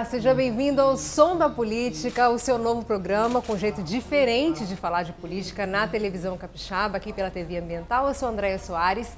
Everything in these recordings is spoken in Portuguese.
Olá, seja bem-vindo ao Som da Política, o seu novo programa com um jeito diferente de falar de política na televisão capixaba, aqui pela TV Ambiental. Eu sou Andréia Soares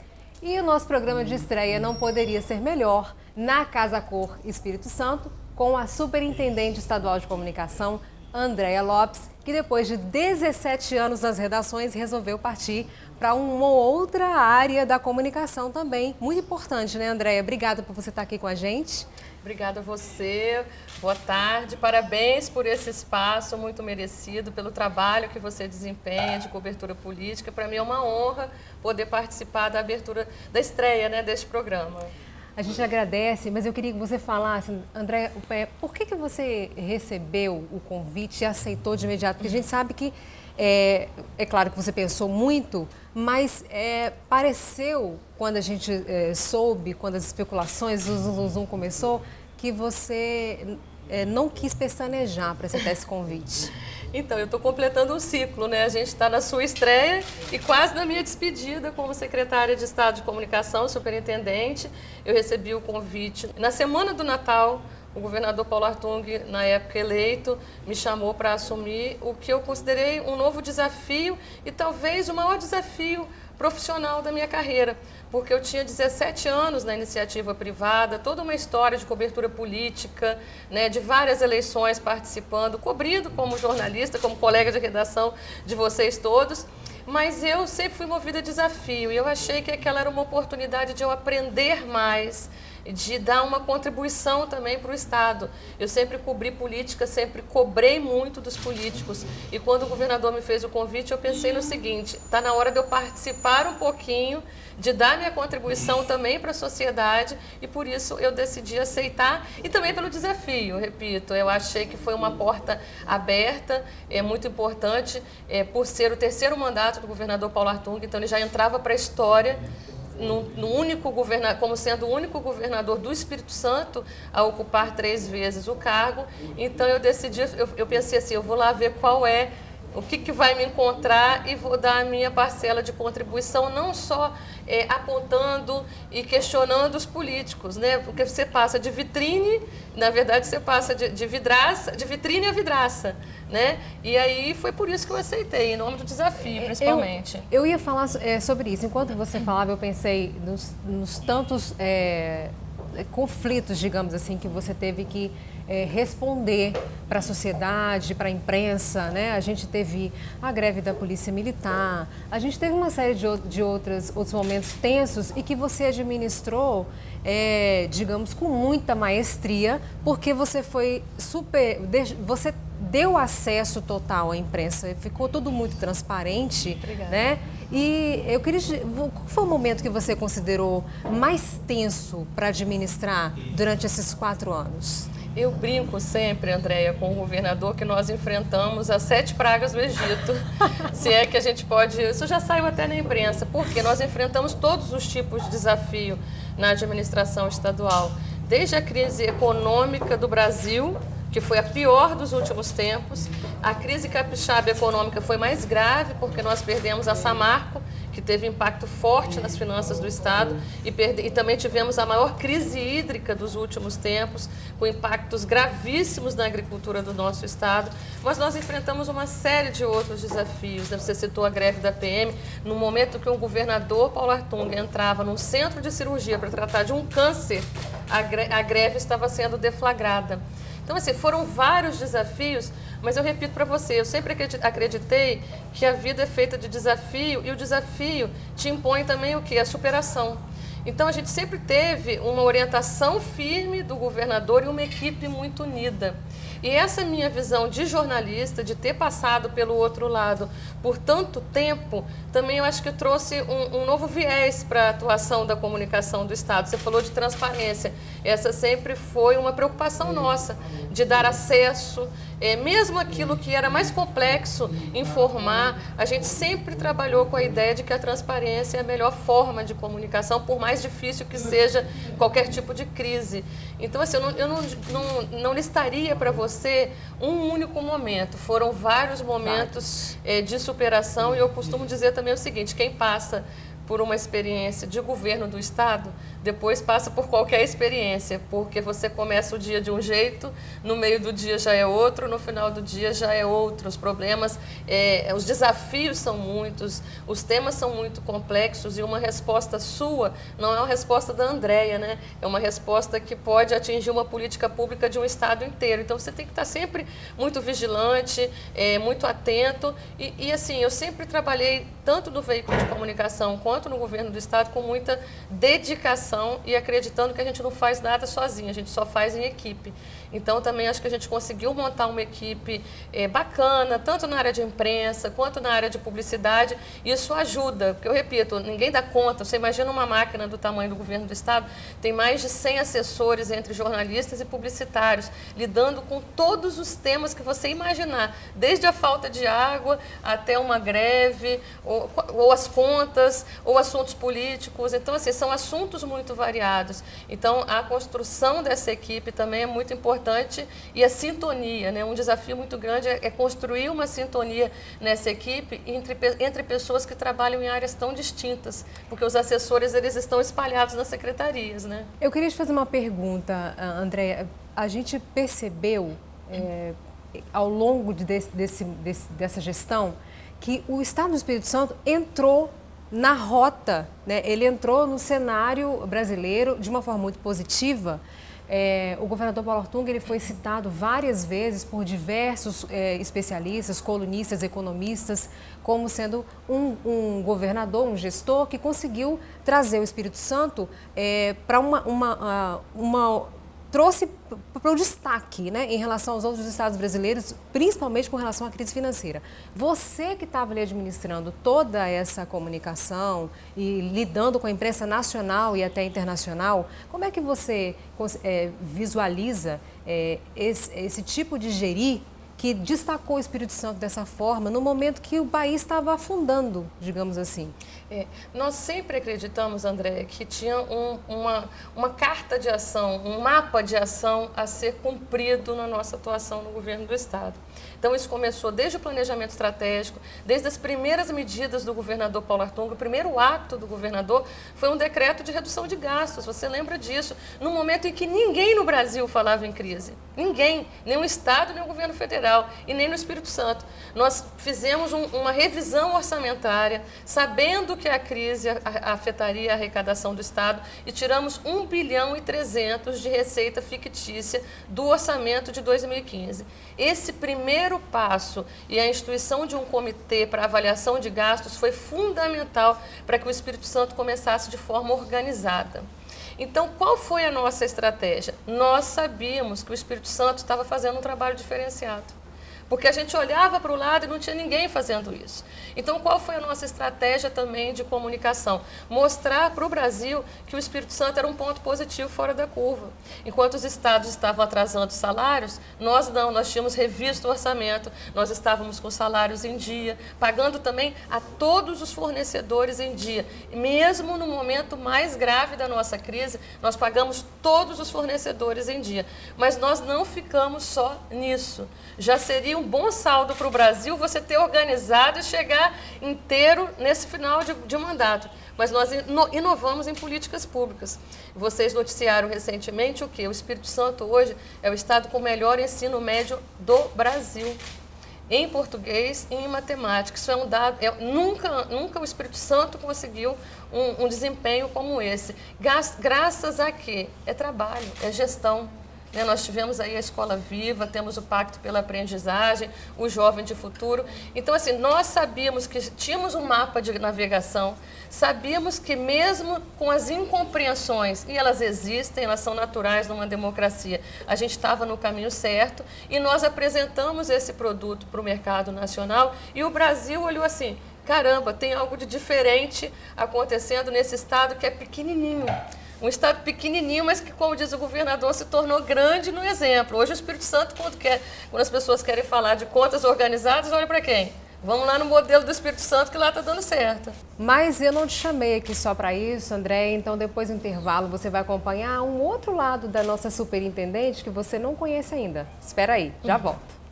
e o nosso programa de estreia não poderia ser melhor na Casa Cor Espírito Santo, com a Superintendente Estadual de Comunicação, Andréia Lopes, que depois de 17 anos nas redações resolveu partir para uma outra área da comunicação também. Muito importante, né, Andréia? Obrigada por você estar aqui com a gente. Obrigada a você, boa tarde, parabéns por esse espaço muito merecido, pelo trabalho que você desempenha de cobertura política. Para mim é uma honra poder participar da abertura, da estreia, né, deste programa. A gente agradece, mas eu queria que você falasse, André, por que você recebeu o convite e aceitou de imediato? Porque a gente sabe que, é claro que você pensou muito, mas pareceu, quando a gente soube, quando as especulações, o Zum Zum Zum começou, que você não quis pestanejar para aceitar esse convite. Então, eu estou completando um ciclo, né? A gente está na sua estreia e quase na minha despedida como secretária de Estado de Comunicação, superintendente. Eu recebi o convite na semana do Natal. O governador Paulo Artung, na época eleito, me chamou para assumir o que eu considerei um novo desafio e talvez o maior desafio profissional da minha carreira, porque eu tinha 17 anos na iniciativa privada, toda uma história de cobertura política, né, de várias eleições participando, cobrindo como jornalista, como colega de redação de vocês todos, mas eu sempre fui movida a desafio e eu achei que aquela era uma oportunidade de eu aprender mais, de dar uma contribuição também para o Estado. Eu sempre cobri política, sempre cobrei muito dos políticos. E quando o governador me fez o convite, eu pensei no seguinte, está na hora de eu participar um pouquinho, de dar minha contribuição também para a sociedade, e por isso eu decidi aceitar, e também pelo desafio, repito, eu achei que foi uma porta aberta, é muito importante, por ser o terceiro mandato do governador Paulo Artung, então ele já entrava para a história, como sendo o único governador do Espírito Santo a ocupar 3 vezes o cargo. Então eu decidi, eu pensei assim, eu vou lá ver qual é, o que vai me encontrar e vou dar a minha parcela de contribuição, não só apontando e questionando os políticos, né? Porque você passa de vitrine, na verdade você passa de vitrine a vidraça, né? E aí foi por isso que eu aceitei, em nome do desafio, principalmente. Eu ia falar sobre isso. Enquanto você falava, eu pensei nos tantos conflitos, digamos assim, que você teve que responder para a sociedade, para a imprensa, né? A gente teve a greve da Polícia Militar, a gente teve uma série de outros momentos tensos e que você administrou, digamos, com muita maestria, porque você você deu acesso total à imprensa, ficou tudo muito transparente. Obrigada. Né? E eu queria, qual foi o momento que você considerou mais tenso para administrar durante esses 4 anos? Eu brinco sempre, Andréia, com o governador que nós enfrentamos as 7 pragas do Egito. Se é que a gente pode... Isso já saiu até na imprensa, porque nós enfrentamos todos os tipos de desafio na administração estadual. Desde a crise econômica do Brasil, que foi a pior dos últimos tempos. A crise capixaba econômica foi mais grave, porque nós perdemos a Samarco, que teve impacto forte nas finanças do Estado, e também tivemos a maior crise hídrica dos últimos tempos, com impactos gravíssimos na agricultura do nosso Estado. Mas nós enfrentamos uma série de outros desafios, né? Você citou a greve da PM, no momento que o governador Paulo Artung entrava num centro de cirurgia para tratar de um câncer, a greve estava sendo deflagrada. Então, assim, foram vários desafios, mas eu repito para você, eu sempre acreditei que a vida é feita de desafio e o desafio te impõe também o quê? A superação. Então, a gente sempre teve uma orientação firme do governador e uma equipe muito unida. E essa minha visão de jornalista, de ter passado pelo outro lado por tanto tempo, também eu acho que trouxe um novo viés para a atuação da comunicação do Estado. Você falou de transparência. Essa sempre foi uma preocupação nossa, de dar acesso, mesmo aquilo que era mais complexo, informar. A gente sempre trabalhou com a ideia de que a transparência é a melhor forma de comunicação, por mais difícil que seja qualquer tipo de crise. Então, assim, eu não listaria para você um único momento. Foram vários momentos de superação, e eu costumo dizer também o seguinte: quem passa por uma experiência de governo do Estado, depois passa por qualquer experiência, porque você começa o dia de um jeito, no meio do dia já é outro, no final do dia já é outro. Os problemas, os desafios são muitos, os temas são muito complexos e uma resposta sua não é uma resposta da Andréia, né? É uma resposta que pode atingir uma política pública de um Estado inteiro. Então você tem que estar sempre muito vigilante, muito atento e assim, eu sempre trabalhei tanto no veículo de comunicação quanto no governo do Estado com muita dedicação e acreditando que a gente não faz nada sozinho, a gente só faz em equipe. Então, também acho que a gente conseguiu montar uma equipe bacana, tanto na área de imprensa quanto na área de publicidade. Isso ajuda, porque eu repito, ninguém dá conta. Você imagina uma máquina do tamanho do governo do Estado, tem mais de 100 assessores entre jornalistas e publicitários, lidando com todos os temas que você imaginar, desde a falta de água até uma greve, ou as contas, ou assuntos políticos. Então, assim, são assuntos muito variados. Então, a construção dessa equipe também é muito importante e a sintonia, né? Um desafio muito grande é construir uma sintonia nessa equipe entre pessoas que trabalham em áreas tão distintas, porque os assessores eles estão espalhados nas secretarias, né? Eu queria te fazer uma pergunta, Andréia. A gente percebeu ao longo dessa gestão que o Estado do Espírito Santo entrou na rota, né? Ele entrou no cenário brasileiro de uma forma muito positiva. O governador Paulo Artung ele foi citado várias vezes por diversos especialistas, colunistas, economistas, como sendo um governador, um gestor que conseguiu trazer o Espírito Santo para trouxe para o destaque, né, em relação aos outros estados brasileiros, principalmente com relação à crise financeira. Você que estava ali administrando toda essa comunicação e lidando com a imprensa nacional e até internacional, como é que você visualiza esse tipo de gerir que destacou o Espírito Santo dessa forma no momento que o país estava afundando, digamos assim? Nós sempre acreditamos, André, que tinha uma carta de ação, um mapa de ação a ser cumprido na nossa atuação no governo do Estado. Então, isso começou desde o planejamento estratégico, desde as primeiras medidas do governador Paulo Artung. O primeiro ato do governador foi um decreto de redução de gastos, você lembra disso, no momento em que ninguém no Brasil falava em crise. Ninguém, nem o Estado, nem o governo federal e nem no Espírito Santo. Nós fizemos uma revisão orçamentária, sabendo que a crise afetaria a arrecadação do Estado e tiramos 1,3 bilhão de receita fictícia do orçamento de 2015. Esse primeiro passo e a instituição de um comitê para avaliação de gastos foi fundamental para que o Espírito Santo começasse de forma organizada. Então, qual foi a nossa estratégia? Nós sabíamos que o Espírito Santo estava fazendo um trabalho diferenciado, porque a gente olhava para o lado e não tinha ninguém fazendo isso. Então, qual foi a nossa estratégia também de comunicação? Mostrar para o Brasil que o Espírito Santo era um ponto positivo fora da curva. Enquanto os estados estavam atrasando salários, nós não, nós tínhamos revisto o orçamento, nós estávamos com salários em dia, pagando também a todos os fornecedores em dia. Mesmo no momento mais grave da nossa crise, nós pagamos todos os fornecedores em dia. Mas nós não ficamos só nisso. Já seria um bom saldo para o Brasil você ter organizado e chegar inteiro nesse final de mandato. Mas nós inovamos em políticas públicas. Vocês noticiaram recentemente o quê? O Espírito Santo hoje é o estado com o melhor ensino médio do Brasil, em português e em matemática. Isso é um dado, nunca o Espírito Santo conseguiu um desempenho como esse. Graças a quê? É trabalho, é gestão. Nós tivemos aí a Escola Viva, temos o Pacto pela Aprendizagem, o Jovem de Futuro. Então, assim, nós sabíamos que tínhamos um mapa de navegação, sabíamos que mesmo com as incompreensões, e elas existem, elas são naturais numa democracia, a gente estava no caminho certo e nós apresentamos esse produto para o mercado nacional e o Brasil olhou assim, caramba, tem algo de diferente acontecendo nesse estado que é pequenininho. Um estado pequenininho, mas que, como diz o governador, se tornou grande no exemplo. Hoje o Espírito Santo, quando as pessoas querem falar de contas organizadas, olha para quem? Vamos lá no modelo do Espírito Santo, que lá está dando certo. Mas eu não te chamei aqui só para isso, André, então depois do intervalo você vai acompanhar um outro lado da nossa superintendente que você não conhece ainda. Espera aí, já volto.